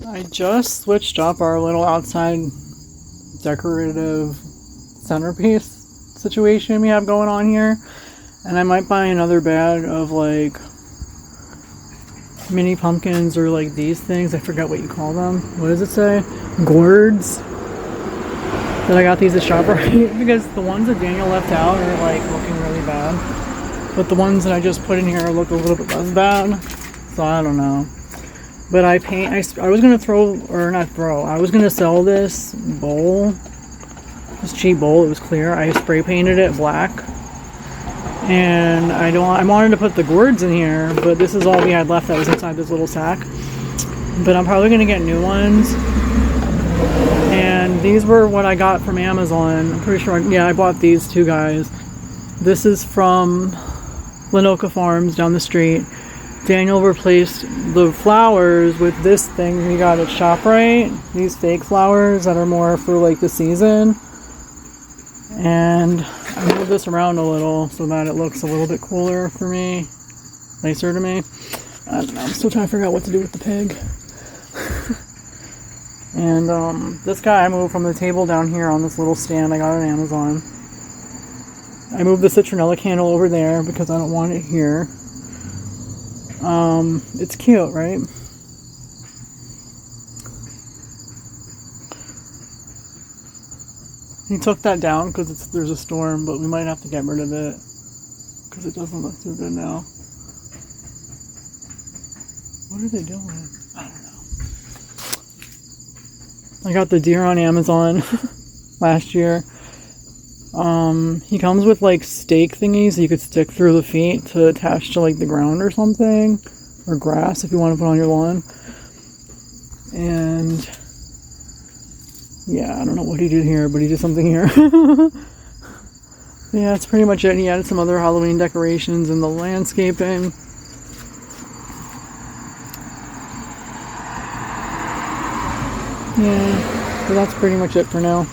I just switched up our little outside decorative centerpiece situation we have going on here. And I might buy another bag of like mini pumpkins or like these things. I forget what you call them. What does it say? Gourds. That I got these at ShopRite because the ones that Daniel left out are like looking really bad. But the ones that I just put in here look a little bit less bad. So I don't know. But I was gonna I was gonna sell this bowl, this cheap bowl. It was clear. I spray painted it black, and I wanted to put the gourds in here, but this is all we had left that was inside this little sack. But I'm probably gonna get new ones. And these were what I got from Amazon. I'm pretty sure. I bought these two guys. This is from Lenoka Farms down the street. Daniel replaced the flowers with this thing we got at ShopRite. These fake flowers that are more for like the season. And I moved this around a little so that it looks a little bit cooler for me. Nicer to me. I don't know, I'm still trying to figure out what to do with the pig. And this guy I moved from the table down here on this little stand I got on Amazon. I moved the citronella candle over there because I don't want it here. It's cute, right? He took that down because there's a storm, but we might have to get rid of it because it doesn't look too good now. What are they doing? I don't know. I got the deer on Amazon last year. He comes with like stake thingies you could stick through the feet to attach to like the ground or something, or grass if you want to put on your lawn. And yeah, I don't know what he did here, but he did something here. Yeah, that's pretty much it. He added some other Halloween decorations in the landscaping. Yeah, so that's pretty much it for now.